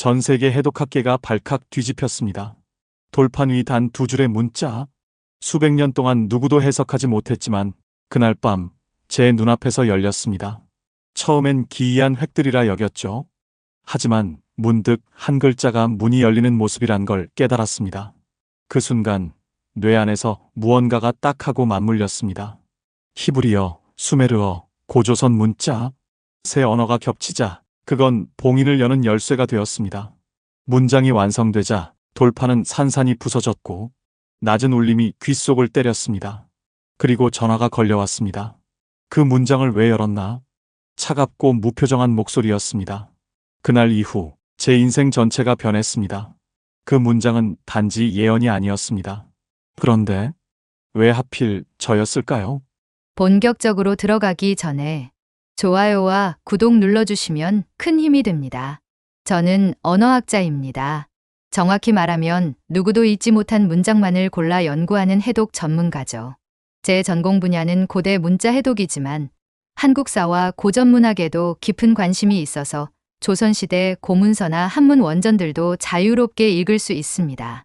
전 세계 해독학계가 발칵 뒤집혔습니다. 돌판 위 단 두 줄의 문자. 수백 년 동안 누구도 해석하지 못했지만 그날 밤 제 눈앞에서 열렸습니다. 처음엔 기이한 획들이라 여겼죠. 하지만 문득 한 글자가 문이 열리는 모습이란 걸 깨달았습니다. 그 순간 뇌 안에서 무언가가 딱 하고 맞물렸습니다. 히브리어, 수메르어, 고조선 문자, 세 언어가 겹치자 그건 봉인을 여는 열쇠가 되었습니다. 문장이 완성되자 돌판은 산산이 부서졌고 낮은 울림이 귓속을 때렸습니다. 그리고 전화가 걸려왔습니다. 그 문장을 왜 열었나? 차갑고 무표정한 목소리였습니다. 그날 이후 제 인생 전체가 변했습니다. 그 문장은 단지 예언이 아니었습니다. 그런데 왜 하필 저였을까요? 본격적으로 들어가기 전에 좋아요와 구독 눌러주시면 큰 힘이 됩니다. 저는 언어학자입니다. 정확히 말하면 누구도 잊지 못한 문장만을 골라 연구하는 해독 전문가죠. 제 전공 분야는 고대 문자 해독이지만 한국사와 고전문학에도 깊은 관심이 있어서 조선시대 고문서나 한문 원전들도 자유롭게 읽을 수 있습니다.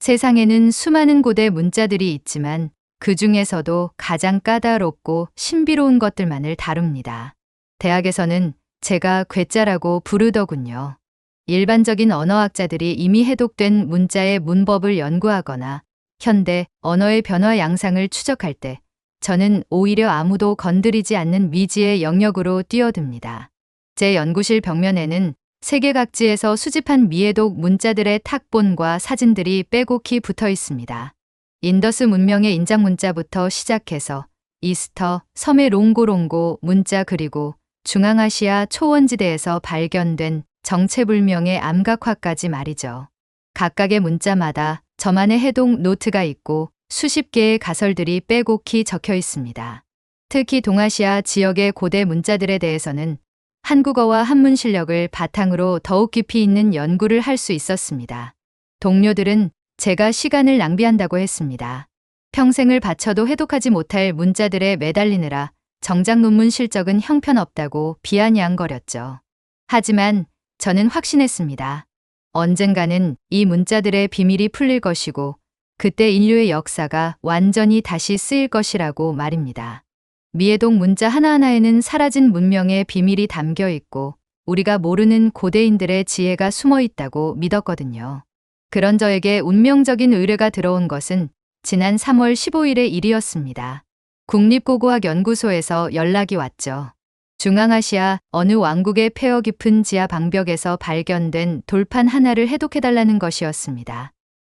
세상에는 수많은 고대 문자들이 있지만 그 중에서도 가장 까다롭고 신비로운 것들만을 다룹니다. 대학에서는 제가 괴짜라고 부르더군요. 일반적인 언어학자들이 이미 해독된 문자의 문법을 연구하거나 현대 언어의 변화 양상을 추적할 때 저는 오히려 아무도 건드리지 않는 미지의 영역으로 뛰어듭니다. 제 연구실 벽면에는 세계 각지에서 수집한 미해독 문자들의 탁본과 사진들이 빼곡히 붙어 있습니다. 인더스 문명의 인장 문자부터 시작해서 이스터, 섬의 롱고롱고 문자 그리고 중앙아시아 초원지대에서 발견된 정체불명의 암각화까지 말이죠. 각각의 문자마다 저만의 해독 노트가 있고 수십 개의 가설들이 빼곡히 적혀 있습니다. 특히 동아시아 지역의 고대 문자들에 대해서는 한국어와 한문 실력을 바탕으로 더욱 깊이 있는 연구를 할 수 있었습니다. 동료들은 제가 시간을 낭비한다고 했습니다. 평생을 바쳐도 해독하지 못할 문자들에 매달리느라 정작 논문 실적은 형편없다고 비아냥거렸죠. 하지만 저는 확신했습니다. 언젠가는 이 문자들의 비밀이 풀릴 것이고 그때 인류의 역사가 완전히 다시 쓰일 것이라고 말입니다. 미해독 문자 하나하나에는 사라진 문명의 비밀이 담겨 있고 우리가 모르는 고대인들의 지혜가 숨어 있다고 믿었거든요. 그런 저에게 운명적인 의뢰가 들어온 것은 지난 3월 15일의 일이었습니다. 국립고고학연구소에서 연락이 왔죠. 중앙아시아 어느 왕국의 폐허 깊은 지하 방벽에서 발견된 돌판 하나를 해독해달라는 것이었습니다.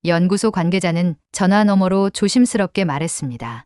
연구소 관계자는 전화 너머로 조심스럽게 말했습니다.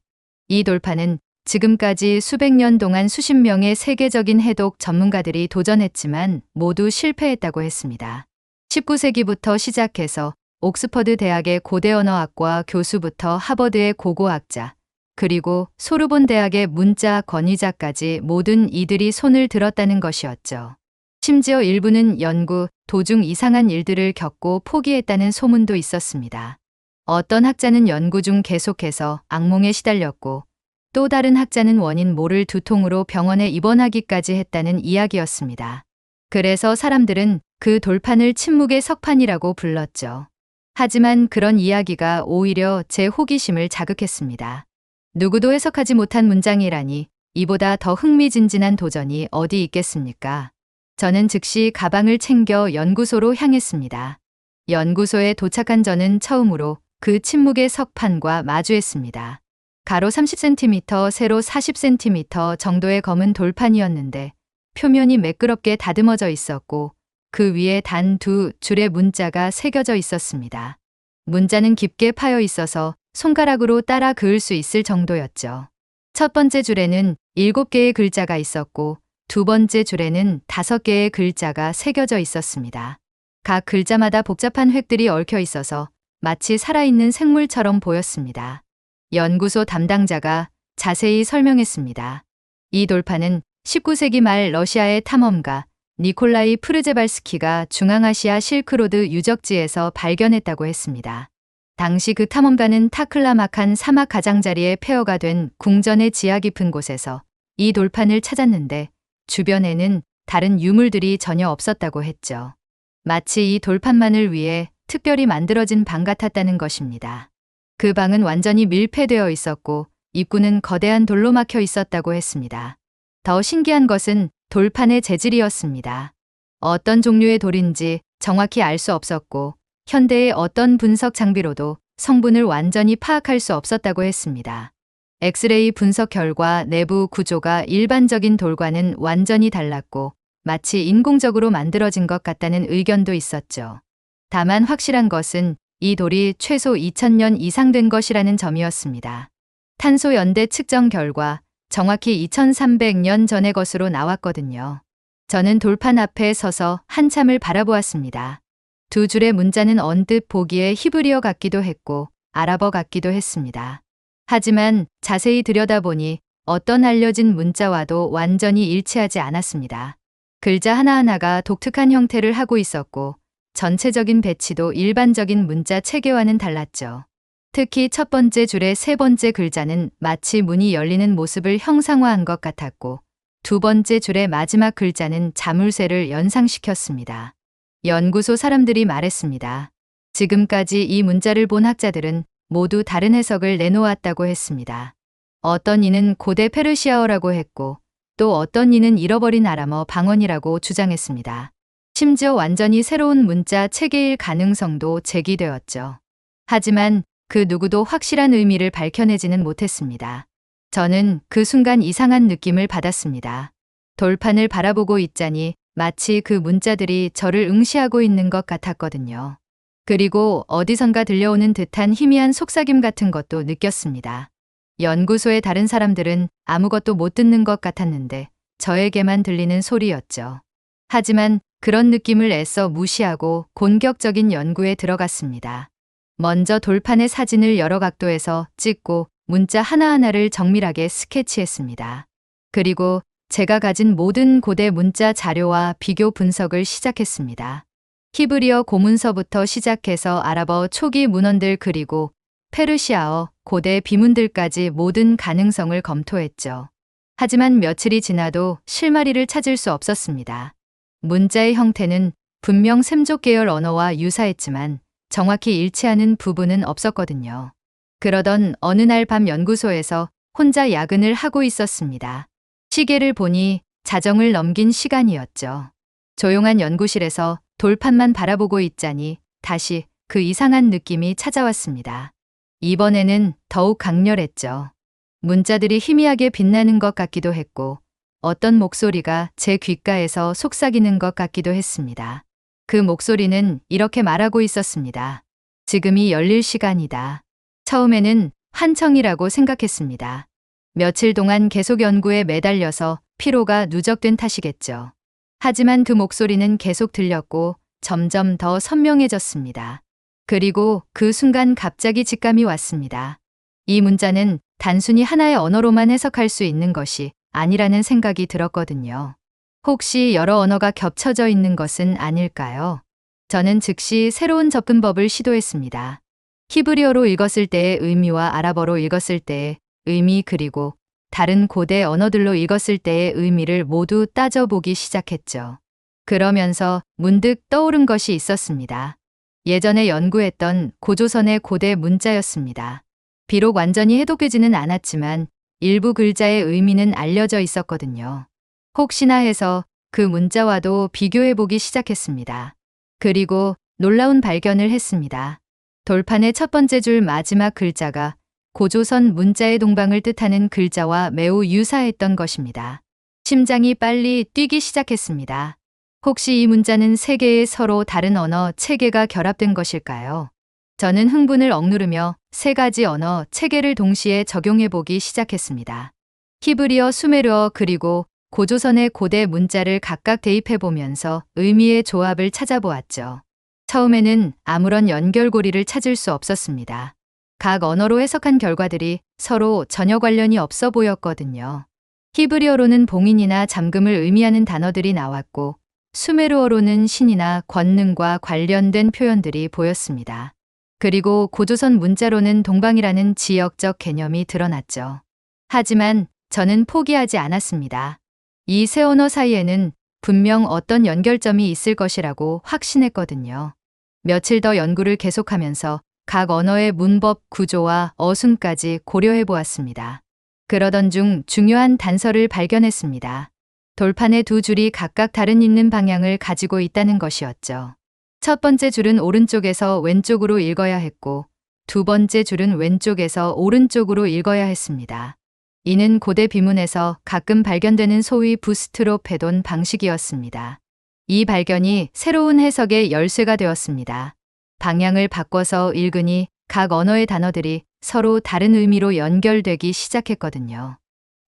이 돌판은 지금까지 수백 년 동안 수십 명의 세계적인 해독 전문가들이 도전했지만 모두 실패했다고 했습니다. 19세기부터 시작해서 옥스퍼드 대학의 고대언어학과 교수부터 하버드의 고고학자, 그리고 소르본 대학의 문자 권위자까지 모든 이들이 손을 들었다는 것이었죠. 심지어 일부는 연구 도중 이상한 일들을 겪고 포기했다는 소문도 있었습니다. 어떤 학자는 연구 중 계속해서 악몽에 시달렸고 또 다른 학자는 원인 모를 두통으로 병원에 입원하기까지 했다는 이야기였습니다. 그래서 사람들은 그 돌판을 침묵의 석판이라고 불렀죠. 하지만 그런 이야기가 오히려 제 호기심을 자극했습니다. 누구도 해석하지 못한 문장이라니 이보다 더 흥미진진한 도전이 어디 있겠습니까? 저는 즉시 가방을 챙겨 연구소로 향했습니다. 연구소에 도착한 저는 처음으로 그 침묵의 석판과 마주했습니다. 가로 30cm, 세로 40cm 정도의 검은 돌판이었는데 표면이 매끄럽게 다듬어져 있었고 그 위에 단 두 줄의 문자가 새겨져 있었습니다. 문자는 깊게 파여 있어서 손가락으로 따라 그을 수 있을 정도였죠. 첫 번째 줄에는 7개의 글자가 있었고 두 번째 줄에는 5개의 글자가 새겨져 있었습니다. 각 글자마다 복잡한 획들이 얽혀 있어서 마치 살아있는 생물처럼 보였습니다. 연구소 담당자가 자세히 설명했습니다. 이 돌판은 19세기 말 러시아의 탐험가 니콜라이 프르제발스키가 중앙아시아 실크로드 유적지에서 발견했다고 했습니다. 당시 그 탐험가는 타클라마칸 사막 가장자리에 폐허가 된 궁전의 지하 깊은 곳에서 이 돌판을 찾았는데 주변에는 다른 유물들이 전혀 없었다고 했죠. 마치 이 돌판만을 위해 특별히 만들어진 방 같았다는 것입니다. 그 방은 완전히 밀폐되어 있었고 입구는 거대한 돌로 막혀 있었다고 했습니다. 더 신기한 것은 돌판의 재질이었습니다. 어떤 종류의 돌인지 정확히 알 수 없었고 현대의 어떤 분석 장비로도 성분을 완전히 파악할 수 없었다고 했습니다. 엑스레이 분석 결과 내부 구조가 일반적인 돌과는 완전히 달랐고 마치 인공적으로 만들어진 것 같다는 의견도 있었죠. 다만 확실한 것은 이 돌이 최소 2000년 이상 된 것이라는 점이었습니다. 탄소 연대 측정 결과 정확히 2300년 전의 것으로 나왔거든요. 저는 돌판 앞에 서서 한참을 바라보았습니다. 두 줄의 문자는 언뜻 보기에 히브리어 같기도 했고 아랍어 같기도 했습니다. 하지만 자세히 들여다보니 어떤 알려진 문자와도 완전히 일치하지 않았습니다. 글자 하나하나가 독특한 형태를 하고 있었고 전체적인 배치도 일반적인 문자 체계와는 달랐죠. 특히 첫 번째 줄의 세 번째 글자는 마치 문이 열리는 모습을 형상화한 것 같았고 두 번째 줄의 마지막 글자는 자물쇠를 연상시켰습니다. 연구소 사람들이 말했습니다. 지금까지 이 문자를 본 학자들은 모두 다른 해석을 내놓았다고 했습니다. 어떤 이는 고대 페르시아어라고 했고 또 어떤 이는 잃어버린 아람어 방언이라고 주장했습니다. 심지어 완전히 새로운 문자 체계일 가능성도 제기되었죠. 하지만 그 누구도 확실한 의미를 밝혀내지는 못했습니다. 저는 그 순간 이상한 느낌을 받았습니다. 돌판을 바라보고 있자니 마치 그 문자들이 저를 응시하고 있는 것 같았거든요. 그리고 어디선가 들려오는 듯한 희미한 속삭임 같은 것도 느꼈습니다. 연구소의 다른 사람들은 아무것도 못 듣는 것 같았는데 저에게만 들리는 소리였죠. 하지만 그런 느낌을 애써 무시하고 본격적인 연구에 들어갔습니다. 먼저 돌판의 사진을 여러 각도에서 찍고 문자 하나하나를 정밀하게 스케치했습니다. 그리고 제가 가진 모든 고대 문자 자료와 비교 분석을 시작했습니다. 히브리어 고문서부터 시작해서 아랍어 초기 문헌들 그리고 페르시아어 고대 비문들까지 모든 가능성을 검토했죠. 하지만 며칠이 지나도 실마리를 찾을 수 없었습니다. 문자의 형태는 분명 셈족 계열 언어와 유사했지만 정확히 일치하는 부분은 없었거든요. 그러던 어느 날 밤 연구소에서 혼자 야근을 하고 있었습니다. 시계를 보니 자정을 넘긴 시간이었죠. 조용한 연구실에서 돌판만 바라보고 있자니 다시 그 이상한 느낌이 찾아왔습니다. 이번에는 더욱 강렬했죠. 문자들이 희미하게 빛나는 것 같기도 했고 어떤 목소리가 제 귓가에서 속삭이는 것 같기도 했습니다. 그 목소리는 이렇게 말하고 있었습니다. 지금이 열릴 시간이다. 처음에는 환청이라고 생각했습니다. 며칠 동안 계속 연구에 매달려서 피로가 누적된 탓이겠죠. 하지만 그 목소리는 계속 들렸고 점점 더 선명해졌습니다. 그리고 그 순간 갑자기 직감이 왔습니다. 이 문자는 단순히 하나의 언어로만 해석할 수 있는 것이 아니라는 생각이 들었거든요. 혹시 여러 언어가 겹쳐져 있는 것은 아닐까요? 저는 즉시 새로운 접근법을 시도했습니다. 히브리어로 읽었을 때의 의미와 아랍어로 읽었을 때의 의미 그리고 다른 고대 언어들로 읽었을 때의 의미를 모두 따져보기 시작했죠. 그러면서 문득 떠오른 것이 있었습니다. 예전에 연구했던 고조선의 고대 문자였습니다. 비록 완전히 해독되지는 않았지만 일부 글자의 의미는 알려져 있었거든요. 혹시나 해서 그 문자와도 비교해보기 시작했습니다. 그리고 놀라운 발견을 했습니다. 돌판의 첫 번째 줄 마지막 글자가 고조선 문자의 동방을 뜻하는 글자와 매우 유사했던 것입니다. 심장이 빨리 뛰기 시작했습니다. 혹시 이 문자는 세 개의 서로 다른 언어 체계가 결합된 것일까요? 저는 흥분을 억누르며 세 가지 언어 체계를 동시에 적용해보기 시작했습니다. 히브리어, 수메르어 그리고 고조선의 고대 문자를 각각 대입해보면서 의미의 조합을 찾아보았죠. 처음에는 아무런 연결고리를 찾을 수 없었습니다. 각 언어로 해석한 결과들이 서로 전혀 관련이 없어 보였거든요. 히브리어로는 봉인이나 잠금을 의미하는 단어들이 나왔고 수메르어로는 신이나 권능과 관련된 표현들이 보였습니다. 그리고 고조선 문자로는 동방이라는 지역적 개념이 드러났죠. 하지만 저는 포기하지 않았습니다. 이 세 언어 사이에는 분명 어떤 연결점이 있을 것이라고 확신했거든요. 며칠 더 연구를 계속하면서 각 언어의 문법, 구조와 어순까지 고려해 보았습니다. 그러던 중 중요한 단서를 발견했습니다. 돌판의 두 줄이 각각 다른 읽는 방향을 가지고 있다는 것이었죠. 첫 번째 줄은 오른쪽에서 왼쪽으로 읽어야 했고, 두 번째 줄은 왼쪽에서 오른쪽으로 읽어야 했습니다. 이는 고대 비문에서 가끔 발견되는 소위 부스트롭 해돈 방식이었습니다. 이 발견이 새로운 해석의 열쇠가 되었습니다. 방향을 바꿔서 읽으니 각 언어의 단어들이 서로 다른 의미로 연결되기 시작했거든요.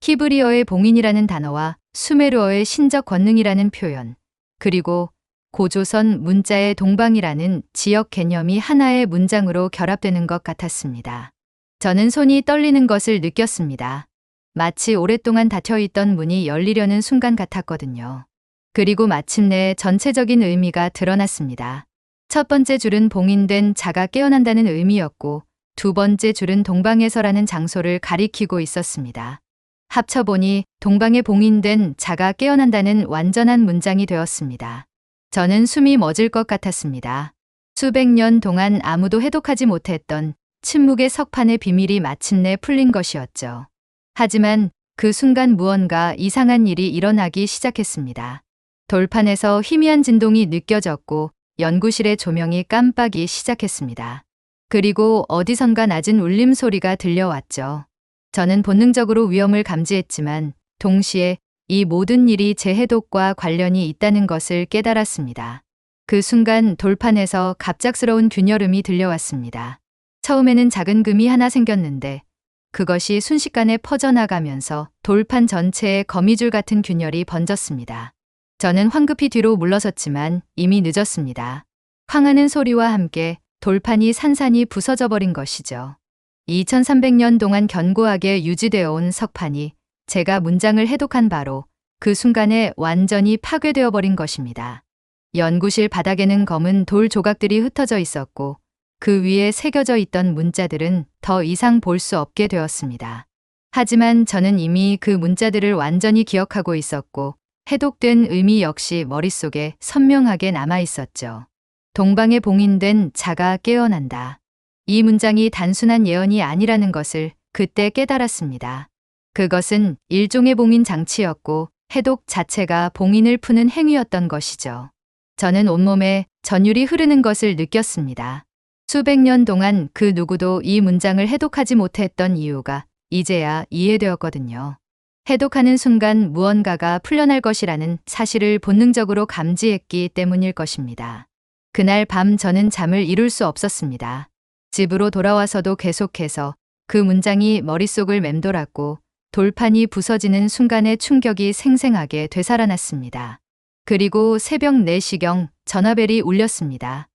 히브리어의 봉인이라는 단어와 수메르어의 신적 권능이라는 표현, 그리고 고조선 문자의 동방이라는 지역 개념이 하나의 문장으로 결합되는 것 같았습니다. 저는 손이 떨리는 것을 느꼈습니다. 마치 오랫동안 닫혀있던 문이 열리려는 순간 같았거든요. 그리고 마침내 전체적인 의미가 드러났습니다. 첫 번째 줄은 봉인된 자가 깨어난다는 의미였고, 두 번째 줄은 동방에서라는 장소를 가리키고 있었습니다. 합쳐보니 동방에 봉인된 자가 깨어난다는 완전한 문장이 되었습니다. 저는 숨이 멎을 것 같았습니다. 수백 년 동안 아무도 해독하지 못했던 침묵의 석판의 비밀이 마침내 풀린 것이었죠. 하지만 그 순간 무언가 이상한 일이 일어나기 시작했습니다. 돌판에서 희미한 진동이 느껴졌고 연구실의 조명이 깜빡이 시작했습니다. 그리고 어디선가 낮은 울림 소리가 들려왔죠. 저는 본능적으로 위험을 감지했지만 동시에 이 모든 일이 제 해독과 관련이 있다는 것을 깨달았습니다. 그 순간 돌판에서 갑작스러운 균열음이 들려왔습니다. 처음에는 작은 금이 하나 생겼는데 그것이 순식간에 퍼져나가면서 돌판 전체에 거미줄 같은 균열이 번졌습니다. 저는 황급히 뒤로 물러섰지만 이미 늦었습니다. 황하는 소리와 함께 돌판이 산산이 부서져 버린 것이죠. 2300년 동안 견고하게 유지되어 온 석판이 제가 문장을 해독한 바로 그 순간에 완전히 파괴되어 버린 것입니다. 연구실 바닥에는 검은 돌 조각들이 흩어져 있었고 그 위에 새겨져 있던 문자들은 더 이상 볼 수 없게 되었습니다. 하지만 저는 이미 그 문자들을 완전히 기억하고 있었고 해독된 의미 역시 머릿속에 선명하게 남아 있었죠. 동방에 봉인된 자가 깨어난다. 이 문장이 단순한 예언이 아니라는 것을 그때 깨달았습니다. 그것은 일종의 봉인 장치였고 해독 자체가 봉인을 푸는 행위였던 것이죠. 저는 온몸에 전율이 흐르는 것을 느꼈습니다. 수백 년 동안 그 누구도 이 문장을 해독하지 못했던 이유가 이제야 이해되었거든요. 해독하는 순간 무언가가 풀려날 것이라는 사실을 본능적으로 감지했기 때문일 것입니다. 그날 밤 저는 잠을 이룰 수 없었습니다. 집으로 돌아와서도 계속해서 그 문장이 머릿속을 맴돌았고 돌판이 부서지는 순간의 충격이 생생하게 되살아났습니다. 그리고 새벽 4시경 전화벨이 울렸습니다.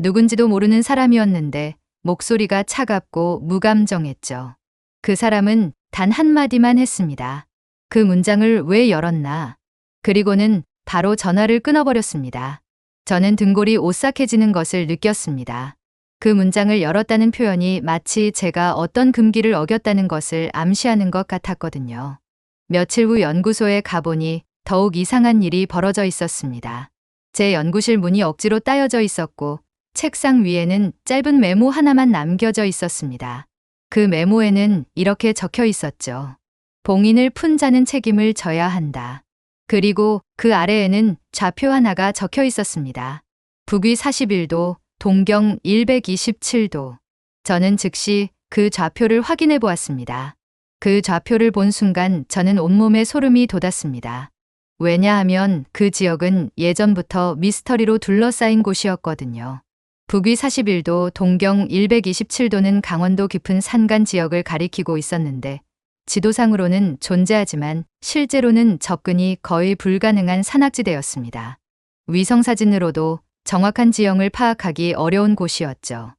누군지도 모르는 사람이었는데 목소리가 차갑고 무감정했죠. 그 사람은 단 한마디만 했습니다. 그 문장을 왜 열었나? 그리고는 바로 전화를 끊어버렸습니다. 저는 등골이 오싹해지는 것을 느꼈습니다. 그 문장을 열었다는 표현이 마치 제가 어떤 금기를 어겼다는 것을 암시하는 것 같았거든요. 며칠 후 연구소에 가보니 더욱 이상한 일이 벌어져 있었습니다. 제 연구실 문이 억지로 따여져 있었고 책상 위에는 짧은 메모 하나만 남겨져 있었습니다. 그 메모에는 이렇게 적혀 있었죠. 봉인을 푼 자는 책임을 져야 한다. 그리고 그 아래에는 좌표 하나가 적혀 있었습니다. 북위 41도, 동경 127도. 저는 즉시 그 좌표를 확인해 보았습니다. 그 좌표를 본 순간 저는 온몸에 소름이 돋았습니다. 왜냐하면 그 지역은 예전부터 미스터리로 둘러싸인 곳이었거든요. 북위 41도, 동경 127도는 강원도 깊은 산간 지역을 가리키고 있었는데 지도상으로는 존재하지만 실제로는 접근이 거의 불가능한 산악지대였습니다. 위성사진으로도 정확한 지형을 파악하기 어려운 곳이었죠.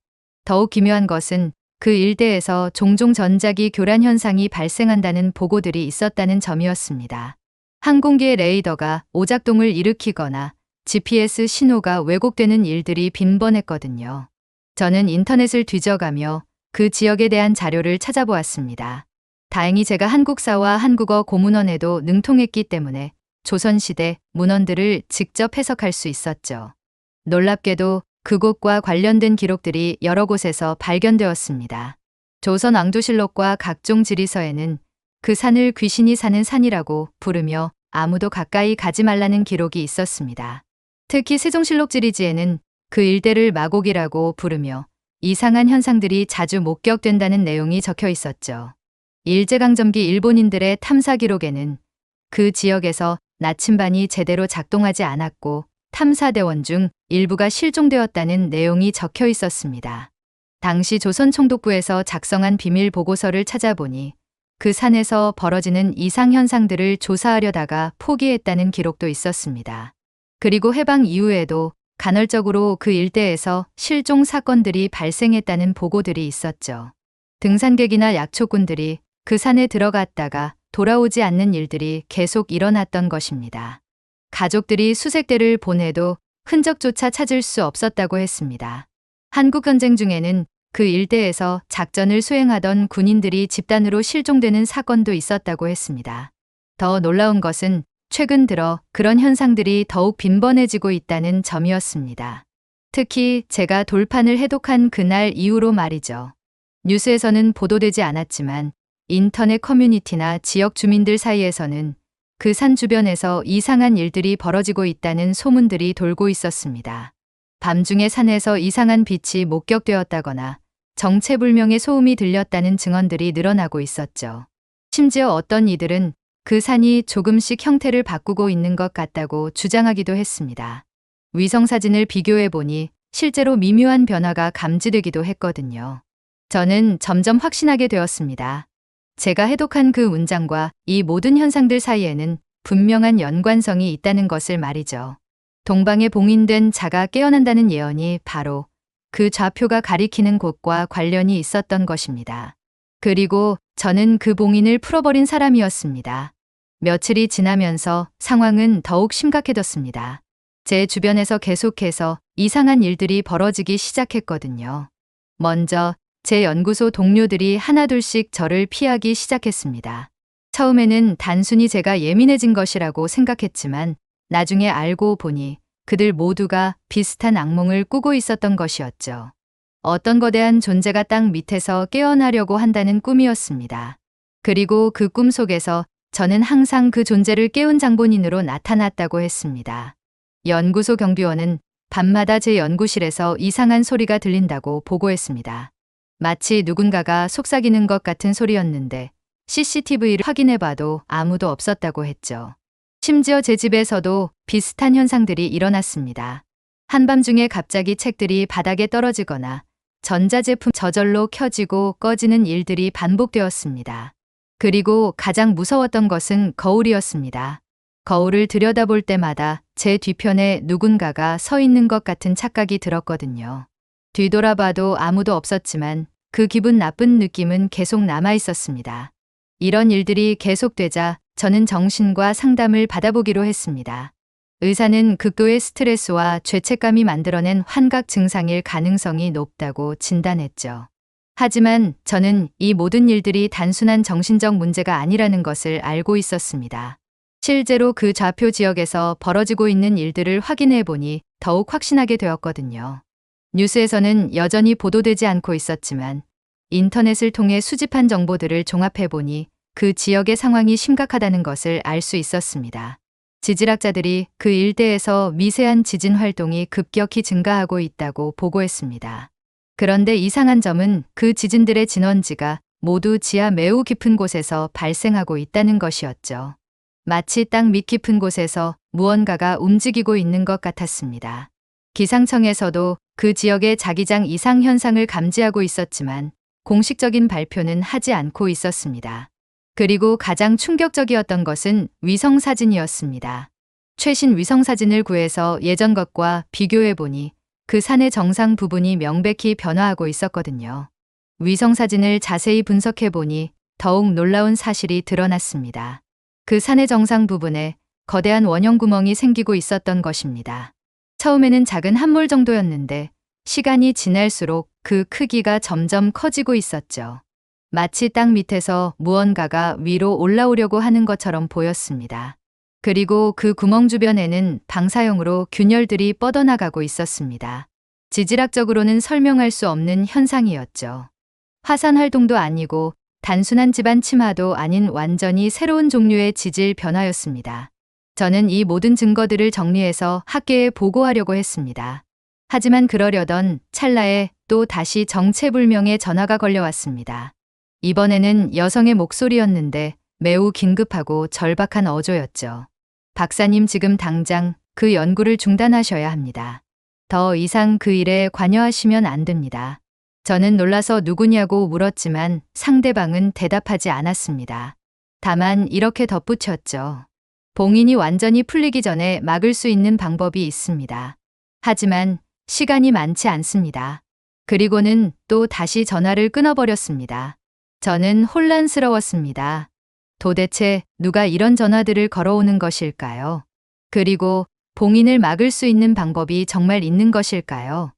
더욱 기묘한 것은 그 일대에서 종종 전자기 교란 현상이 발생한다는 보고들이 있었다는 점이었습니다. 항공기의 레이더가 오작동을 일으키거나 GPS 신호가 왜곡되는 일들이 빈번했거든요. 저는 인터넷을 뒤져가며 그 지역에 대한 자료를 찾아보았습니다. 다행히 제가 한국사와 한국어 고문원에도 능통했기 때문에 조선시대 문헌들을 직접 해석할 수 있었죠. 놀랍게도 그곳과 관련된 기록들이 여러 곳에서 발견되었습니다. 조선 왕조실록과 각종 지리서에는 그 산을 귀신이 사는 산이라고 부르며 아무도 가까이 가지 말라는 기록이 있었습니다. 특히 세종실록 지리지에는 그 일대를 마곡이라고 부르며 이상한 현상들이 자주 목격된다는 내용이 적혀 있었죠. 일제강점기 일본인들의 탐사 기록에는 그 지역에서 나침반이 제대로 작동하지 않았고 탐사대원 중 일부가 실종되었다는 내용이 적혀 있었습니다. 당시 조선 총독부에서 작성한 비밀 보고서를 찾아보니 그 산에서 벌어지는 이상 현상들을 조사하려다가 포기했다는 기록도 있었습니다. 그리고 해방 이후에도 간헐적으로 그 일대에서 실종 사건들이 발생했다는 보고들이 있었죠. 등산객이나 약초꾼들이 그 산에 들어갔다가 돌아오지 않는 일들이 계속 일어났던 것입니다. 가족들이 수색대를 보내도 흔적조차 찾을 수 없었다고 했습니다. 한국전쟁 중에는 그 일대에서 작전을 수행하던 군인들이 집단으로 실종되는 사건도 있었다고 했습니다. 더 놀라운 것은 최근 들어 그런 현상들이 더욱 빈번해지고 있다는 점이었습니다. 특히 제가 돌판을 해독한 그날 이후로 말이죠. 뉴스에서는 보도되지 않았지만 인터넷 커뮤니티나 지역 주민들 사이에서는 그 산 주변에서 이상한 일들이 벌어지고 있다는 소문들이 돌고 있었습니다. 밤중에 산에서 이상한 빛이 목격되었다거나 정체불명의 소음이 들렸다는 증언들이 늘어나고 있었죠. 심지어 어떤 이들은 그 산이 조금씩 형태를 바꾸고 있는 것 같다고 주장하기도 했습니다. 위성사진을 비교해 보니 실제로 미묘한 변화가 감지되기도 했거든요. 저는 점점 확신하게 되었습니다. 제가 해독한 그 문장과 이 모든 현상들 사이에는 분명한 연관성이 있다는 것을 말이죠. 동방에 봉인된 자가 깨어난다는 예언이 바로 그 좌표가 가리키는 곳과 관련이 있었던 것입니다. 그리고 저는 그 봉인을 풀어버린 사람이었습니다. 며칠이 지나면서 상황은 더욱 심각해졌습니다. 제 주변에서 계속해서 이상한 일들이 벌어지기 시작했거든요. 먼저 제 연구소 동료들이 하나둘씩 저를 피하기 시작했습니다. 처음에는 단순히 제가 예민해진 것이라고 생각했지만 나중에 알고 보니 그들 모두가 비슷한 악몽을 꾸고 있었던 것이었죠. 어떤 거대한 존재가 땅 밑에서 깨어나려고 한다는 꿈이었습니다. 그리고 그 꿈 속에서 저는 항상 그 존재를 깨운 장본인으로 나타났다고 했습니다. 연구소 경비원은 밤마다 제 연구실에서 이상한 소리가 들린다고 보고했습니다. 마치 누군가가 속삭이는 것 같은 소리였는데 CCTV를 확인해봐도 아무도 없었다고 했죠. 심지어 제 집에서도 비슷한 현상들이 일어났습니다. 한밤중에 갑자기 책들이 바닥에 떨어지거나 전자제품 저절로 켜지고 꺼지는 일들이 반복되었습니다. 그리고 가장 무서웠던 것은 거울이었습니다. 거울을 들여다볼 때마다 제 뒤편에 누군가가 서 있는 것 같은 착각이 들었거든요. 뒤돌아봐도 아무도 없었지만 그 기분 나쁜 느낌은 계속 남아 있었습니다. 이런 일들이 계속되자 저는 정신과 상담을 받아보기로 했습니다. 의사는 극도의 스트레스와 죄책감이 만들어낸 환각 증상일 가능성이 높다고 진단했죠. 하지만 저는 이 모든 일들이 단순한 정신적 문제가 아니라는 것을 알고 있었습니다. 실제로 그 좌표 지역에서 벌어지고 있는 일들을 확인해 보니 더욱 확신하게 되었거든요. 뉴스에서는 여전히 보도되지 않고 있었지만 인터넷을 통해 수집한 정보들을 종합해 보니 그 지역의 상황이 심각하다는 것을 알 수 있었습니다. 지질학자들이 그 일대에서 미세한 지진 활동이 급격히 증가하고 있다고 보고했습니다. 그런데 이상한 점은 그 지진들의 진원지가 모두 지하 매우 깊은 곳에서 발생하고 있다는 것이었죠. 마치 땅 밑 깊은 곳에서 무언가가 움직이고 있는 것 같았습니다. 기상청에서도 그 지역의 자기장 이상 현상을 감지하고 있었지만 공식적인 발표는 하지 않고 있었습니다. 그리고 가장 충격적이었던 것은 위성사진이었습니다. 최신 위성사진을 구해서 예전 것과 비교해보니 그 산의 정상 부분이 명백히 변화하고 있었거든요. 위성사진을 자세히 분석해보니 더욱 놀라운 사실이 드러났습니다. 그 산의 정상 부분에 거대한 원형구멍이 생기고 있었던 것입니다. 처음에는 작은 함몰 정도였는데 시간이 지날수록 그 크기가 점점 커지고 있었죠. 마치 땅 밑에서 무언가가 위로 올라오려고 하는 것처럼 보였습니다. 그리고 그 구멍 주변에는 방사형으로 균열들이 뻗어나가고 있었습니다. 지질학적으로는 설명할 수 없는 현상이었죠. 화산 활동도 아니고 단순한 집안 침하도 아닌 완전히 새로운 종류의 지질 변화였습니다. 저는 이 모든 증거들을 정리해서 학계에 보고하려고 했습니다. 하지만 그러려던 찰나에 또 다시 정체불명의 전화가 걸려왔습니다. 이번에는 여성의 목소리였는데 매우 긴급하고 절박한 어조였죠. 박사님, 지금 당장 그 연구를 중단하셔야 합니다. 더 이상 그 일에 관여하시면 안 됩니다. 저는 놀라서 누구냐고 물었지만 상대방은 대답하지 않았습니다. 다만 이렇게 덧붙였죠. 봉인이 완전히 풀리기 전에 막을 수 있는 방법이 있습니다. 하지만 시간이 많지 않습니다. 그리고는 또 다시 전화를 끊어버렸습니다. 저는 혼란스러웠습니다. 도대체 누가 이런 전화들을 걸어오는 것일까요? 그리고 봉인을 막을 수 있는 방법이 정말 있는 것일까요?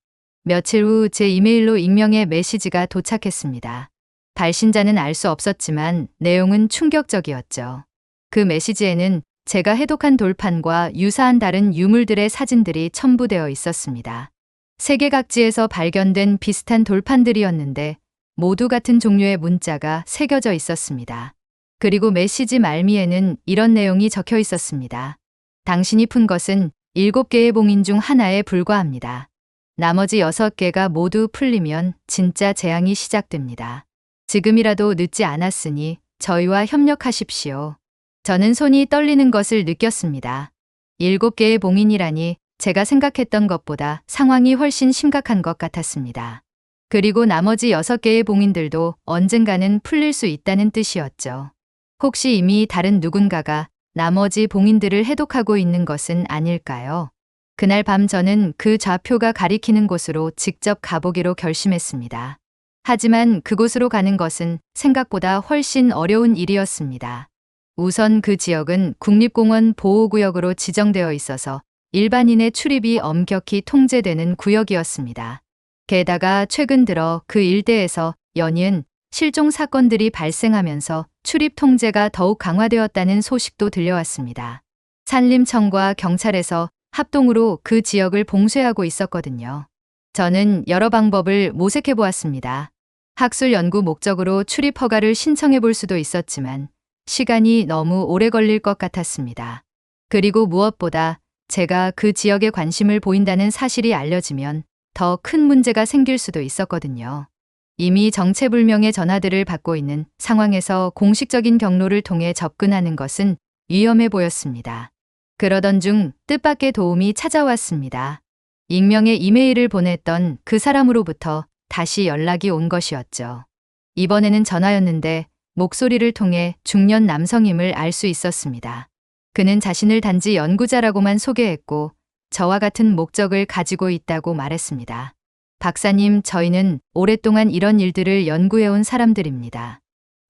며칠 후 제 이메일로 익명의 메시지가 도착했습니다. 발신자는 알 수 없었지만 내용은 충격적이었죠. 그 메시지에는 제가 해독한 돌판과 유사한 다른 유물들의 사진들이 첨부되어 있었습니다. 세계 각지에서 발견된 비슷한 돌판들이었는데 모두 같은 종류의 문자가 새겨져 있었습니다. 그리고 메시지 말미에는 이런 내용이 적혀 있었습니다. 당신이 푼 것은 7개의 봉인 중 하나에 불과합니다. 나머지 6개가 모두 풀리면 진짜 재앙이 시작됩니다. 지금이라도 늦지 않았으니 저희와 협력하십시오. 저는 손이 떨리는 것을 느꼈습니다. 7개의 봉인이라니 제가 생각했던 것보다 상황이 훨씬 심각한 것 같았습니다. 그리고 나머지 6개의 봉인들도 언젠가는 풀릴 수 있다는 뜻이었죠. 혹시 이미 다른 누군가가 나머지 봉인들을 해독하고 있는 것은 아닐까요? 그날 밤 저는 그 좌표가 가리키는 곳으로 직접 가보기로 결심했습니다. 하지만 그곳으로 가는 것은 생각보다 훨씬 어려운 일이었습니다. 우선 그 지역은 국립공원 보호구역으로 지정되어 있어서 일반인의 출입이 엄격히 통제되는 구역이었습니다. 게다가 최근 들어 그 일대에서 연이은 실종 사건들이 발생하면서 출입 통제가 더욱 강화되었다는 소식도 들려왔습니다. 산림청과 경찰에서 합동으로 그 지역을 봉쇄하고 있었거든요. 저는 여러 방법을 모색해 보았습니다. 학술 연구 목적으로 출입 허가를 신청해 볼 수도 있었지만 시간이 너무 오래 걸릴 것 같았습니다. 그리고 무엇보다 제가 그 지역에 관심을 보인다는 사실이 알려지면 더 큰 문제가 생길 수도 있었거든요. 이미 정체불명의 전화들을 받고 있는 상황에서 공식적인 경로를 통해 접근하는 것은 위험해 보였습니다. 그러던 중 뜻밖의 도움이 찾아왔습니다. 익명의 이메일을 보냈던 그 사람으로부터 다시 연락이 온 것이었죠. 이번에는 전화였는데 목소리를 통해 중년 남성임을 알 수 있었습니다. 그는 자신을 단지 연구자라고만 소개했고 저와 같은 목적을 가지고 있다고 말했습니다. 박사님, 저희는 오랫동안 이런 일들을 연구해온 사람들입니다.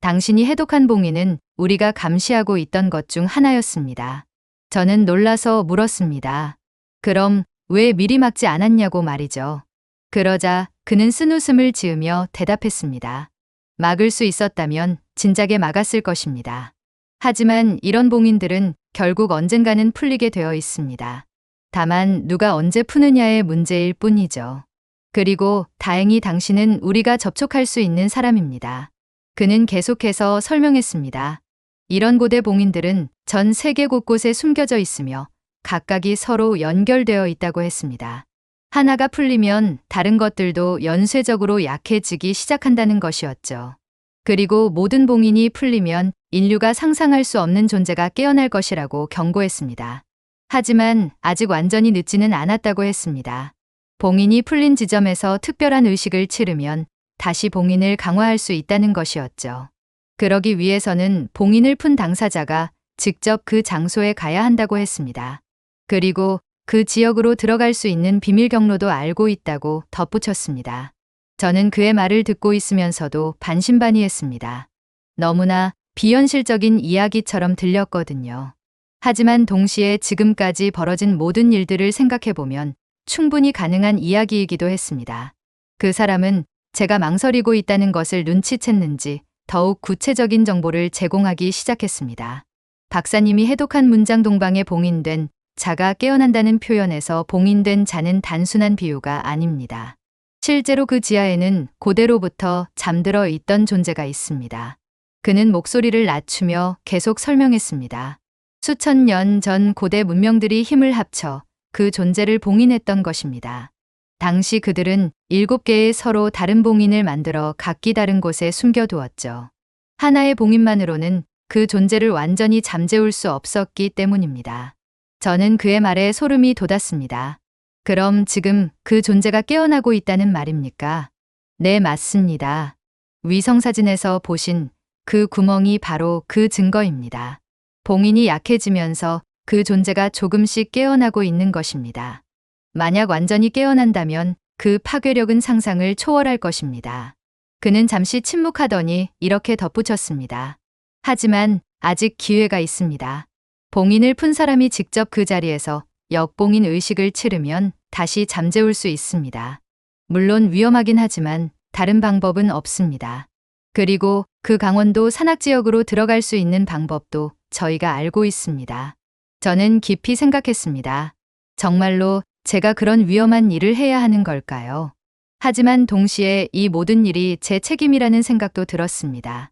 당신이 해독한 봉인은 우리가 감시하고 있던 것 중 하나였습니다. 저는 놀라서 물었습니다. 그럼 왜 미리 막지 않았냐고 말이죠. 그러자 그는 쓴웃음을 지으며 대답했습니다. 막을 수 있었다면 진작에 막았을 것입니다. 하지만 이런 봉인들은 결국 언젠가는 풀리게 되어 있습니다. 다만 누가 언제 푸느냐의 문제일 뿐이죠. 그리고 다행히 당신은 우리가 접촉할 수 있는 사람입니다. 그는 계속해서 설명했습니다. 이런 고대 봉인들은 전 세계 곳곳에 숨겨져 있으며 각각이 서로 연결되어 있다고 했습니다. 하나가 풀리면 다른 것들도 연쇄적으로 약해지기 시작한다는 것이었죠. 그리고 모든 봉인이 풀리면 인류가 상상할 수 없는 존재가 깨어날 것이라고 경고했습니다. 하지만 아직 완전히 늦지는 않았다고 했습니다. 봉인이 풀린 지점에서 특별한 의식을 치르면 다시 봉인을 강화할 수 있다는 것이었죠. 그러기 위해서는 봉인을 푼 당사자가 직접 그 장소에 가야 한다고 했습니다. 그리고 그 지역으로 들어갈 수 있는 비밀 경로도 알고 있다고 덧붙였습니다. 저는 그의 말을 듣고 있으면서도 반신반의했습니다. 너무나 비현실적인 이야기처럼 들렸거든요. 하지만 동시에 지금까지 벌어진 모든 일들을 생각해보면 충분히 가능한 이야기이기도 했습니다. 그 사람은 제가 망설이고 있다는 것을 눈치챘는지 더욱 구체적인 정보를 제공하기 시작했습니다. 박사님이 해독한 문장 동방에 봉인된 자가 깨어난다는 표현에서 봉인된 자는 단순한 비유가 아닙니다. 실제로 그 지하에는 고대로부터 잠들어 있던 존재가 있습니다. 그는 목소리를 낮추며 계속 설명했습니다. 수천 년 전 고대 문명들이 힘을 합쳐 그 존재를 봉인했던 것입니다. 당시 그들은 7개의 서로 다른 봉인을 만들어 각기 다른 곳에 숨겨두었죠. 하나의 봉인만으로는 그 존재를 완전히 잠재울 수 없었기 때문입니다. 저는 그의 말에 소름이 돋았습니다. 그럼 지금 그 존재가 깨어나고 있다는 말입니까? 네, 맞습니다. 위성사진에서 보신 그 구멍이 바로 그 증거입니다. 봉인이 약해지면서 그 존재가 조금씩 깨어나고 있는 것입니다. 만약 완전히 깨어난다면 그 파괴력은 상상을 초월할 것입니다. 그는 잠시 침묵하더니 이렇게 덧붙였습니다. 하지만 아직 기회가 있습니다. 봉인을 푼 사람이 직접 그 자리에서 역봉인 의식을 치르면 다시 잠재울 수 있습니다. 물론 위험하긴 하지만 다른 방법은 없습니다. 그리고 그 강원도 산악지역으로 들어갈 수 있는 방법도 저희가 알고 있습니다. 저는 깊이 생각했습니다. 정말로 제가 그런 위험한 일을 해야 하는 걸까요? 하지만 동시에 이 모든 일이 제 책임이라는 생각도 들었습니다.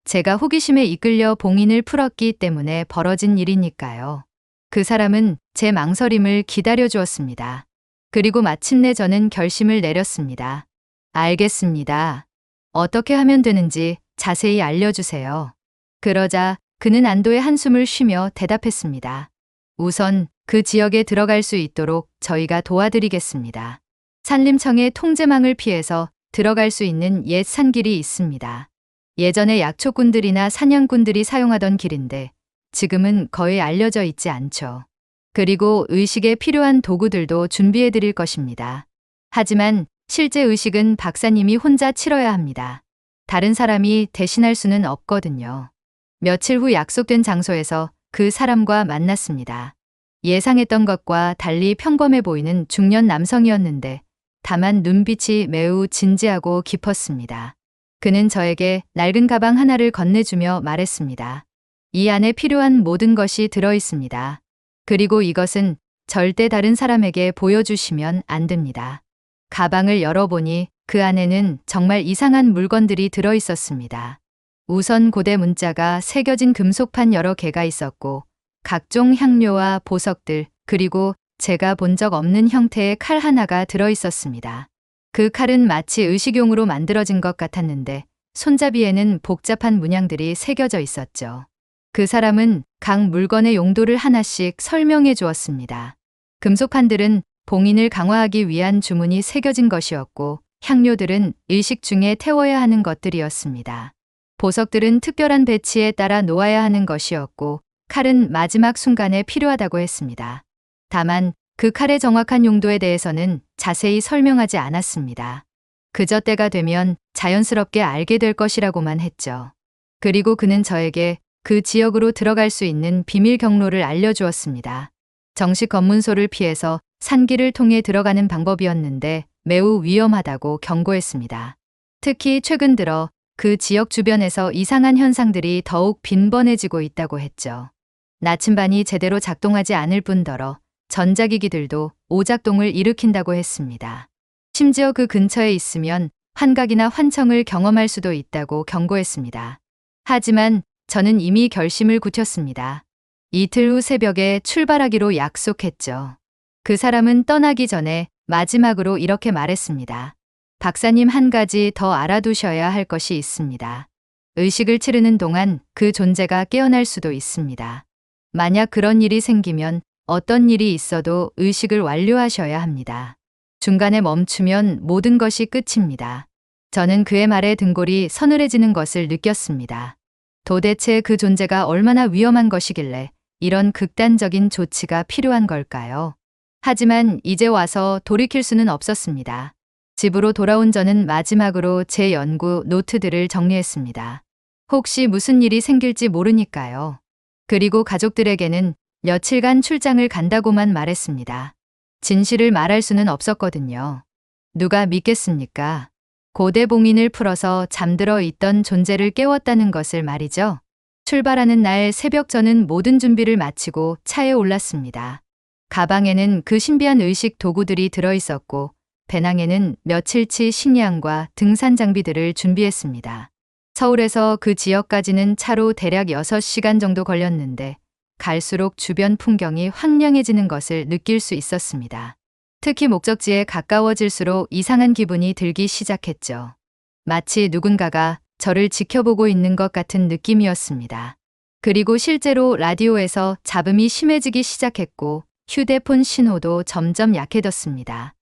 제가 호기심에 이끌려 봉인을 풀었기 때문에 벌어진 일이니까요. 그 사람은 제 망설임을 기다려 주었습니다. 그리고 마침내 저는 결심을 내렸습니다. 알겠습니다. 어떻게 하면 되는지 자세히 알려주세요. 그러자 그는 안도의 한숨을 쉬며 대답했습니다. 우선 그 지역에 들어갈 수 있도록 저희가 도와드리겠습니다. 산림청의 통제망을 피해서 들어갈 수 있는 옛 산길이 있습니다. 예전에 약초꾼들이나 사냥꾼들이 사용하던 길인데 지금은 거의 알려져 있지 않죠. 그리고 의식에 필요한 도구들도 준비해 드릴 것입니다. 하지만 실제 의식은 박사님이 혼자 치러야 합니다. 다른 사람이 대신할 수는 없거든요. 며칠 후 약속된 장소에서 그 사람과 만났습니다. 예상했던 것과 달리 평범해 보이는 중년 남성이었는데 다만 눈빛이 매우 진지하고 깊었습니다. 그는 저에게 낡은 가방 하나를 건네주며 말했습니다. 이 안에 필요한 모든 것이 들어 있습니다. 그리고 이것은 절대 다른 사람에게 보여주시면 안 됩니다. 가방을 열어보니 그 안에는 정말 이상한 물건들이 들어 있었습니다. 우선 고대 문자가 새겨진 금속판 여러 개가 있었고 각종 향료와 보석들 그리고 제가 본 적 없는 형태의 칼 하나가 들어 있었습니다. 그 칼은 마치 의식용으로 만들어진 것 같았는데 손잡이에는 복잡한 문양들이 새겨져 있었죠. 그 사람은 각 물건의 용도를 하나씩 설명해 주었습니다. 금속판들은 봉인을 강화하기 위한 주문이 새겨진 것이었고 향료들은 의식 중에 태워야 하는 것들이었습니다. 보석들은 특별한 배치에 따라 놓아야 하는 것이었고 칼은 마지막 순간에 필요하다고 했습니다. 다만 그 칼의 정확한 용도에 대해서는 자세히 설명하지 않았습니다. 그저 때가 되면 자연스럽게 알게 될 것이라고만 했죠. 그리고 그는 저에게 그 지역으로 들어갈 수 있는 비밀 경로를 알려주었습니다. 정식 검문소를 피해서 산길을 통해 들어가는 방법이었는데 매우 위험하다고 경고했습니다. 특히 최근 들어 그 지역 주변에서 이상한 현상들이 더욱 빈번해지고 있다고 했죠. 나침반이 제대로 작동하지 않을 뿐더러 전자기기들도 오작동을 일으킨다고 했습니다. 심지어 그 근처에 있으면 환각이나 환청을 경험할 수도 있다고 경고했습니다. 하지만 저는 이미 결심을 굳혔습니다. 이틀 후 새벽에 출발하기로 약속했죠. 그 사람은 떠나기 전에 마지막으로 이렇게 말했습니다. 박사님, 한 가지 더 알아두셔야 할 것이 있습니다. 의식을 치르는 동안 그 존재가 깨어날 수도 있습니다. 만약 그런 일이 생기면 어떤 일이 있어도 의식을 완료하셔야 합니다. 중간에 멈추면 모든 것이 끝입니다. 저는 그의 말에 등골이 서늘해지는 것을 느꼈습니다. 도대체 그 존재가 얼마나 위험한 것이길래 이런 극단적인 조치가 필요한 걸까요? 하지만 이제 와서 돌이킬 수는 없었습니다. 집으로 돌아온 저는 마지막으로 제 연구 노트들을 정리했습니다. 혹시 무슨 일이 생길지 모르니까요. 그리고 가족들에게는 며칠간 출장을 간다고만 말했습니다. 진실을 말할 수는 없었거든요. 누가 믿겠습니까? 고대 봉인을 풀어서 잠들어 있던 존재를 깨웠다는 것을 말이죠. 출발하는 날 새벽 저는 모든 준비를 마치고 차에 올랐습니다. 가방에는 그 신비한 의식 도구들이 들어있었고 배낭에는 며칠치 식량과 등산 장비들을 준비했습니다. 서울에서 그 지역까지는 차로 대략 6시간 정도 걸렸는데 갈수록 주변 풍경이 황량해지는 것을 느낄 수 있었습니다. 특히 목적지에 가까워질수록 이상한 기분이 들기 시작했죠. 마치 누군가가 저를 지켜보고 있는 것 같은 느낌이었습니다. 그리고 실제로 라디오에서 잡음이 심해지기 시작했고 휴대폰 신호도 점점 약해졌습니다.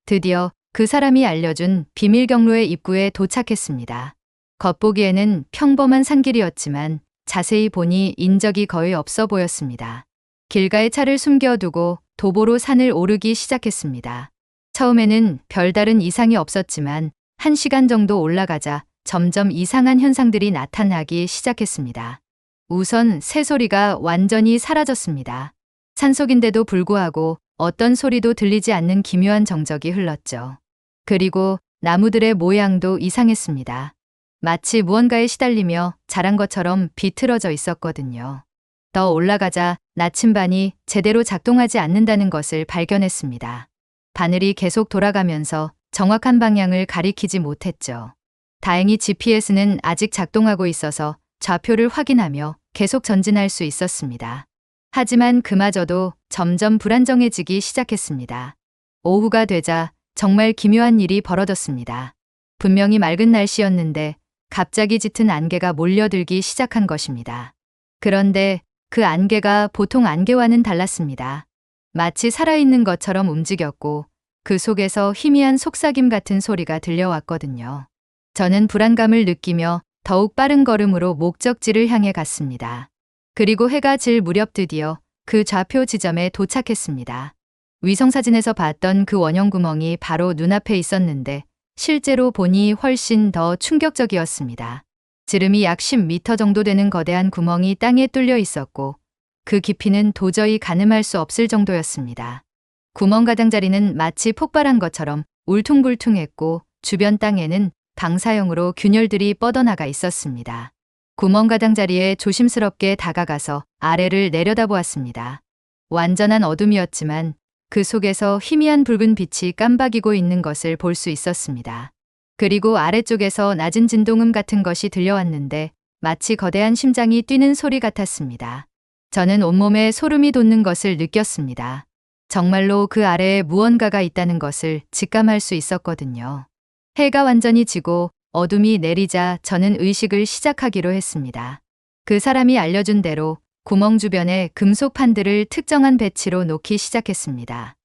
드디어 그 사람이 알려준 비밀 경로의 입구에 도착했습니다. 겉보기에는 평범한 산길이었지만 자세히 보니 인적이 거의 없어 보였습니다. 길가에 차를 숨겨두고 도보로 산을 오르기 시작했습니다. 처음에는 별다른 이상이 없었지만 1시간 정도 올라가자 점점 이상한 현상들이 나타나기 시작했습니다. 우선 새소리가 완전히 사라졌습니다. 산속인데도 불구하고 어떤 소리도 들리지 않는 기묘한 정적이 흘렀죠. 그리고 나무들의 모양도 이상했습니다. 마치 무언가에 시달리며 자란 것처럼 비틀어져 있었거든요. 더 올라가자 나침반이 제대로 작동하지 않는다는 것을 발견했습니다. 바늘이 계속 돌아가면서 정확한 방향을 가리키지 못했죠. 다행히 GPS는 아직 작동하고 있어서 좌표를 확인하며 계속 전진할 수 있었습니다. 하지만 그마저도 점점 불안정해지기 시작했습니다. 오후가 되자 정말 기묘한 일이 벌어졌습니다. 분명히 맑은 날씨였는데 갑자기 짙은 안개가 몰려들기 시작한 것입니다. 그런데 그 안개가 보통 안개와는 달랐습니다. 마치 살아있는 것처럼 움직였고 그 속에서 희미한 속삭임 같은 소리가 들려왔거든요. 저는 불안감을 느끼며 더욱 빠른 걸음으로 목적지를 향해 갔습니다. 그리고 해가 질 무렵 드디어 그 좌표 지점에 도착했습니다. 위성사진에서 봤던 그 원형 구멍이 바로 눈앞에 있었는데 실제로 보니 훨씬 더 충격적이었습니다. 지름이 약 10m 정도 되는 거대한 구멍이 땅에 뚫려 있었고 그 깊이는 도저히 가늠할 수 없을 정도였습니다. 구멍 가장자리는 마치 폭발한 것처럼 울퉁불퉁했고 주변 땅에는 방사형으로 균열들이 뻗어나가 있었습니다. 구멍 가장자리에 조심스럽게 다가가서 아래를 내려다보았습니다. 완전한 어둠이었지만 그 속에서 희미한 붉은 빛이 깜박이고 있는 것을 볼 수 있었습니다. 그리고 아래쪽에서 낮은 진동음 같은 것이 들려왔는데 마치 거대한 심장이 뛰는 소리 같았습니다. 저는 온몸에 소름이 돋는 것을 느꼈습니다. 정말로 그 아래에 무언가가 있다는 것을 직감할 수 있었거든요. 해가 완전히 지고 어둠이 내리자 저는 의식을 시작하기로 했습니다. 그 사람이 알려준 대로 구멍 주변에 금속판들을 특정한 배치로 놓기 시작했습니다.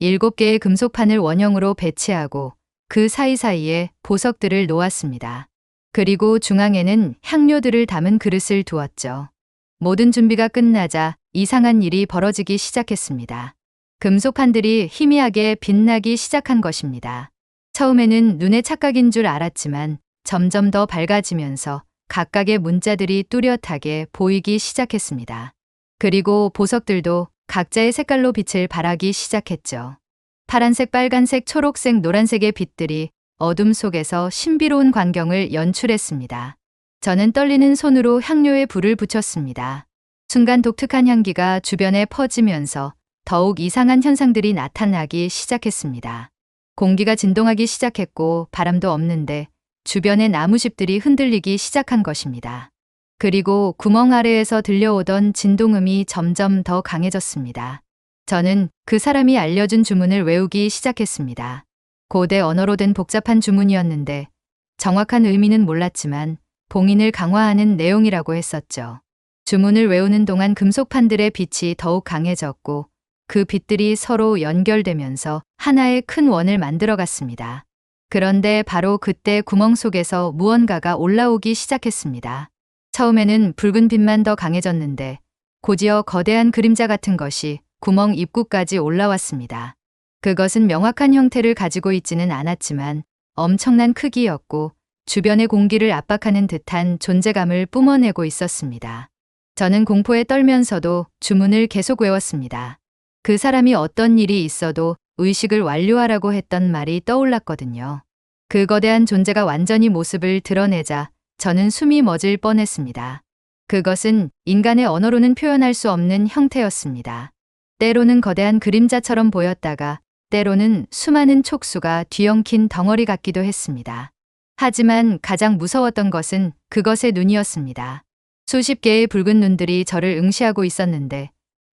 7개의 금속판을 원형으로 배치하고 그 사이사이에 보석들을 놓았습니다. 그리고 중앙에는 향료들을 담은 그릇을 두었죠. 모든 준비가 끝나자 이상한 일이 벌어지기 시작했습니다. 금속판들이 희미하게 빛나기 시작한 것입니다. 처음에는 눈의 착각인 줄 알았지만 점점 더 밝아지면서 각각의 문자들이 뚜렷하게 보이기 시작했습니다. 그리고 보석들도 각자의 색깔로 빛을 발하기 시작했죠. 파란색, 빨간색, 초록색, 노란색의 빛들이 어둠 속에서 신비로운 광경을 연출했습니다. 저는 떨리는 손으로 향료에 불을 붙였습니다. 순간 독특한 향기가 주변에 퍼지면서 더욱 이상한 현상들이 나타나기 시작했습니다. 공기가 진동하기 시작했고 바람도 없는데 주변의 나무집들이 흔들리기 시작한 것입니다. 그리고 구멍 아래에서 들려오던 진동음이 점점 더 강해졌습니다. 저는 그 사람이 알려준 주문을 외우기 시작했습니다. 고대 언어로 된 복잡한 주문이었는데 정확한 의미는 몰랐지만 봉인을 강화하는 내용이라고 했었죠. 주문을 외우는 동안 금속판들의 빛이 더욱 강해졌고 그 빛들이 서로 연결되면서 하나의 큰 원을 만들어갔습니다. 그런데 바로 그때 구멍 속에서 무언가가 올라오기 시작했습니다. 처음에는 붉은 빛만 더 강해졌는데 곧이어 거대한 그림자 같은 것이 구멍 입구까지 올라왔습니다. 그것은 명확한 형태를 가지고 있지는 않았지만 엄청난 크기였고 주변의 공기를 압박하는 듯한 존재감을 뿜어내고 있었습니다. 저는 공포에 떨면서도 주문을 계속 외웠습니다. 그 사람이 어떤 일이 있어도 의식을 완료하라고 했던 말이 떠올랐거든요. 그 거대한 존재가 완전히 모습을 드러내자 저는 숨이 멎을 뻔했습니다. 그것은 인간의 언어로는 표현할 수 없는 형태였습니다. 때로는 거대한 그림자처럼 보였다가 때로는 수많은 촉수가 뒤엉킨 덩어리 같기도 했습니다. 하지만 가장 무서웠던 것은 그것의 눈이었습니다. 수십 개의 붉은 눈들이 저를 응시하고 있었는데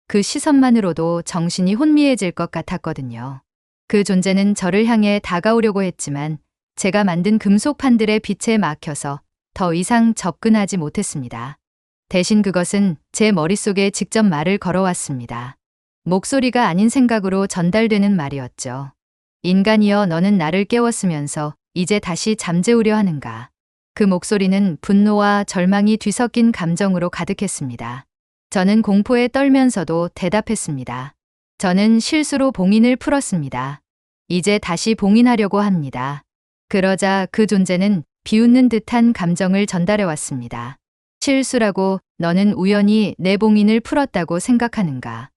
그 시선만으로도 정신이 혼미해질 것 같았거든요. 그 존재는 저를 향해 다가오려고 했지만 제가 만든 금속 판들의 빛에 막혀서 더 이상 접근하지 못했습니다. 대신 그것은 제 머릿속에 직접 말을 걸어왔습니다. 목소리가 아닌 생각으로 전달되는 말이었죠. 인간이여, 너는 나를 깨웠으면서 이제 다시 잠재우려 하는가? 그 목소리는 분노와 절망이 뒤섞인 감정으로 가득했습니다. 저는 공포에 떨면서도 대답했습니다. 저는 실수로 봉인을 풀었습니다. 이제 다시 봉인하려고 합니다. 그러자 그 존재는 비웃는 듯한 감정을 전달해 왔습니다. 실수라고 너는 우연히 내 봉인을 풀었다고 생각하는가?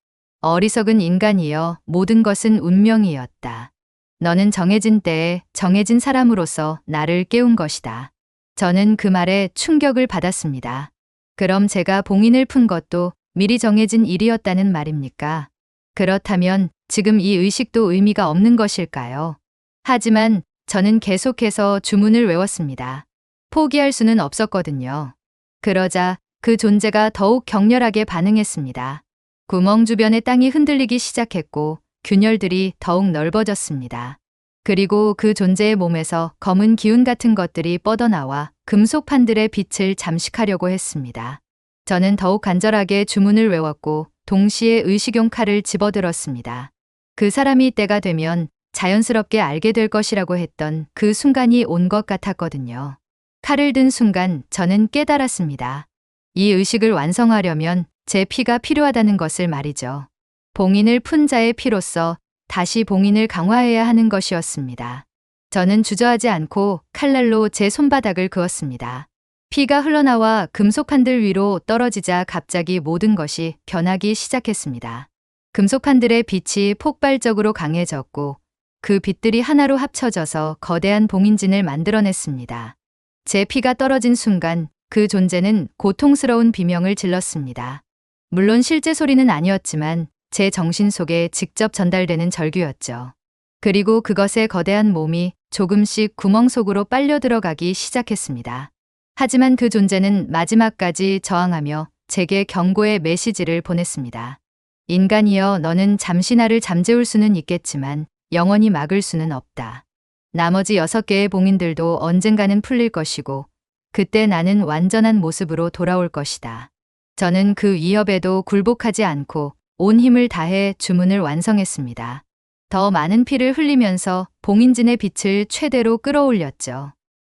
어리석은 인간이여, 모든 것은 운명이었다. 너는 정해진 때에 정해진 사람으로서 나를 깨운 것이다. 저는 그 말에 충격을 받았습니다. 그럼 제가 봉인을 푼 것도 미리 정해진 일이었다는 말입니까? 그렇다면 지금 이 의식도 의미가 없는 것일까요? 하지만 저는 계속해서 주문을 외웠습니다. 포기할 수는 없었거든요. 그러자 그 존재가 더욱 격렬하게 반응했습니다. 구멍 주변의 땅이 흔들리기 시작했고 균열들이 더욱 넓어졌습니다. 그리고 그 존재의 몸에서 검은 기운 같은 것들이 뻗어나와 금속 판들의 빛을 잠식하려고 했습니다. 저는 더욱 간절하게 주문을 외웠고 동시에 의식용 칼을 집어들었습니다. 그 사람이 때가 되면 자연스럽게 알게 될 것이라고 했던 그 순간이 온 것 같았거든요. 칼을 든 순간 저는 깨달았습니다. 이 의식을 완성하려면 제 피가 필요하다는 것을 말이죠. 봉인을 푼 자의 피로써 다시 봉인을 강화해야 하는 것이었습니다. 저는 주저하지 않고 칼날로 제 손바닥을 그었습니다. 피가 흘러나와 금속판들 위로 떨어지자 갑자기 모든 것이 변하기 시작했습니다. 금속판들의 빛이 폭발적으로 강해졌고 그 빛들이 하나로 합쳐져서 거대한 봉인진을 만들어냈습니다. 제 피가 떨어진 순간 그 존재는 고통스러운 비명을 질렀습니다. 물론 실제 소리는 아니었지만 제 정신 속에 직접 전달되는 절규였죠. 그리고 그것의 거대한 몸이 조금씩 구멍 속으로 빨려 들어가기 시작했습니다. 하지만 그 존재는 마지막까지 저항하며 제게 경고의 메시지를 보냈습니다. 인간이여, 너는 잠시 나를 잠재울 수는 있겠지만 영원히 막을 수는 없다. 나머지 6개의 봉인들도 언젠가는 풀릴 것이고 그때 나는 완전한 모습으로 돌아올 것이다. 저는 그 위협에도 굴복하지 않고 온 힘을 다해 주문을 완성했습니다. 더 많은 피를 흘리면서 봉인진의 빛을 최대로 끌어올렸죠.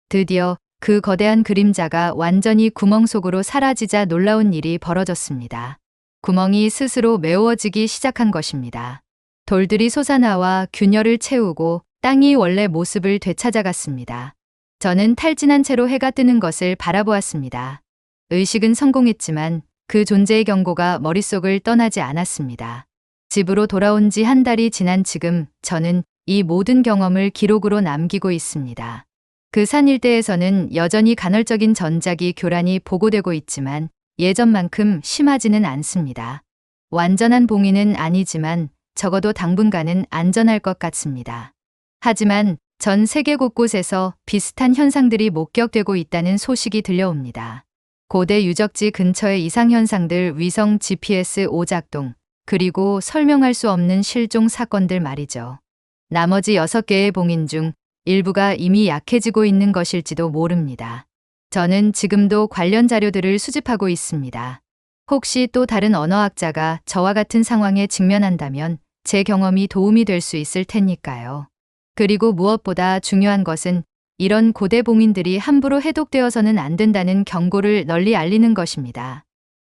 드디어 그 거대한 그림자가 완전히 구멍 속으로 사라지자 놀라운 일이 벌어졌습니다. 구멍이 스스로 메워지기 시작한 것입니다. 돌들이 솟아나와 균열을 채우고 땅이 원래 모습을 되찾아갔습니다. 저는 탈진한 채로 해가 뜨는 것을 바라보았습니다. 의식은 성공했지만 그 존재의 경고가 머릿속을 떠나지 않았습니다. 집으로 돌아온 지 한 달이 지난 지금 저는 이 모든 경험을 기록으로 남기고 있습니다. 그 산 일대에서는 여전히 간헐적인 전작이 교란이 보고되고 있지만 예전만큼 심하지는 않습니다. 완전한 봉인은 아니지만 적어도 당분간은 안전할 것 같습니다. 하지만 전 세계 곳곳에서 비슷한 현상들이 목격되고 있다는 소식이 들려옵니다. 고대 유적지 근처의 이상현상들, 위성 GPS 오작동, 그리고 설명할 수 없는 실종 사건들 말이죠. 나머지 6개의 봉인 중 일부가 이미 약해지고 있는 것일지도 모릅니다. 저는 지금도 관련 자료들을 수집하고 있습니다. 혹시 또 다른 언어학자가 저와 같은 상황에 직면한다면 제 경험이 도움이 될 수 있을 테니까요. 그리고 무엇보다 중요한 것은 이런 고대 봉인들이 함부로 해독되어서는 안 된다는 경고를 널리 알리는 것입니다.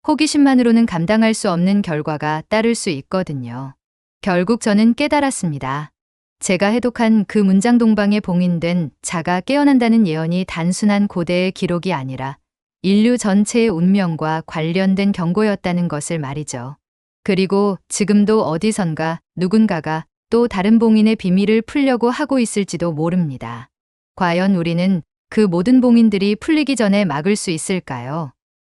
호기심만으로는 감당할 수 없는 결과가 따를 수 있거든요. 결국 저는 깨달았습니다. 제가 해독한 그 문장 동방에 봉인된 자가 깨어난다는 예언이 단순한 고대의 기록이 아니라 인류 전체의 운명과 관련된 경고였다는 것을 말이죠. 그리고 지금도 어디선가 누군가가 또 다른 봉인의 비밀을 풀려고 하고 있을지도 모릅니다. 과연 우리는 그 모든 봉인들이 풀리기 전에 막을 수 있을까요?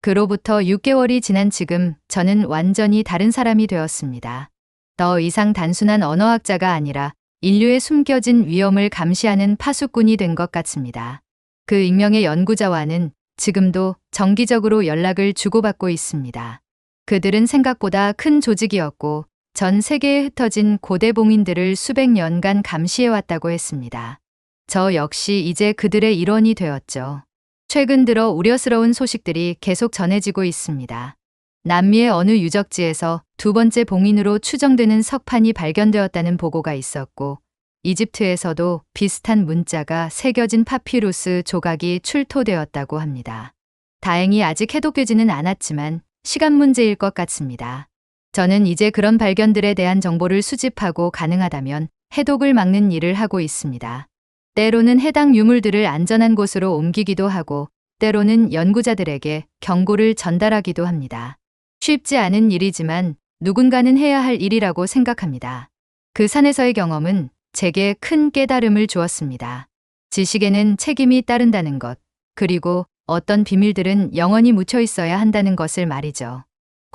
그로부터 6개월이 지난 지금 저는 완전히 다른 사람이 되었습니다. 더 이상 단순한 언어학자가 아니라 인류의 숨겨진 위험을 감시하는 파수꾼이 된 것 같습니다. 그 익명의 연구자와는 지금도 정기적으로 연락을 주고받고 있습니다. 그들은 생각보다 큰 조직이었고 전 세계에 흩어진 고대 봉인들을 수백 년간 감시해왔다고 했습니다. 저 역시 이제 그들의 일원이 되었죠. 최근 들어 우려스러운 소식들이 계속 전해지고 있습니다. 남미의 어느 유적지에서 두 번째 봉인으로 추정되는 석판이 발견되었다는 보고가 있었고, 이집트에서도 비슷한 문자가 새겨진 파피루스 조각이 출토되었다고 합니다. 다행히 아직 해독되지는 않았지만 시간 문제일 것 같습니다. 저는 이제 그런 발견들에 대한 정보를 수집하고 가능하다면 해독을 막는 일을 하고 있습니다. 때로는 해당 유물들을 안전한 곳으로 옮기기도 하고, 때로는 연구자들에게 경고를 전달하기도 합니다. 쉽지 않은 일이지만 누군가는 해야 할 일이라고 생각합니다. 그 산에서의 경험은 제게 큰 깨달음을 주었습니다. 지식에는 책임이 따른다는 것, 그리고 어떤 비밀들은 영원히 묻혀 있어야 한다는 것을 말이죠.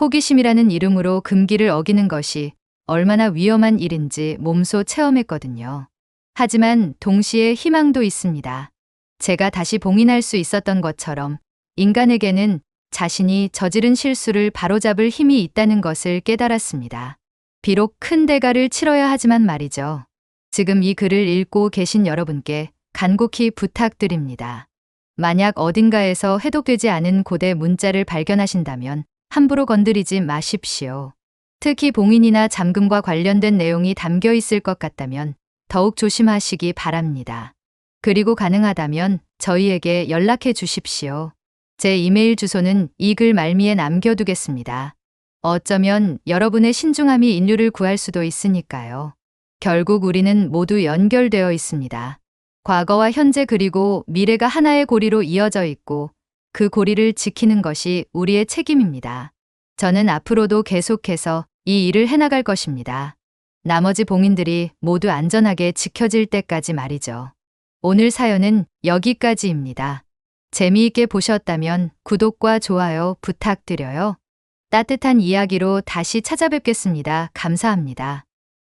호기심이라는 이름으로 금기를 어기는 것이 얼마나 위험한 일인지 몸소 체험했거든요. 하지만 동시에 희망도 있습니다. 제가 다시 봉인할 수 있었던 것처럼 인간에게는 자신이 저지른 실수를 바로잡을 힘이 있다는 것을 깨달았습니다. 비록 큰 대가를 치러야 하지만 말이죠. 지금 이 글을 읽고 계신 여러분께 간곡히 부탁드립니다. 만약 어딘가에서 해독되지 않은 고대 문자를 발견하신다면 함부로 건드리지 마십시오. 특히 봉인이나 잠금과 관련된 내용이 담겨 있을 것 같다면 더욱 조심하시기 바랍니다. 그리고 가능하다면 저희에게 연락해 주십시오. 제 이메일 주소는 이 글 말미에 남겨두겠습니다. 어쩌면 여러분의 신중함이 인류를 구할 수도 있으니까요. 결국 우리는 모두 연결되어 있습니다. 과거와 현재 그리고 미래가 하나의 고리로 이어져 있고 그 고리를 지키는 것이 우리의 책임입니다. 저는 앞으로도 계속해서 이 일을 해나갈 것입니다. 나머지 봉인들이 모두 안전하게 지켜질 때까지 말이죠. 오늘 사연은 여기까지입니다. 재미있게 보셨다면 구독과 좋아요 부탁드려요. 따뜻한 이야기로 다시 찾아뵙겠습니다. 감사합니다.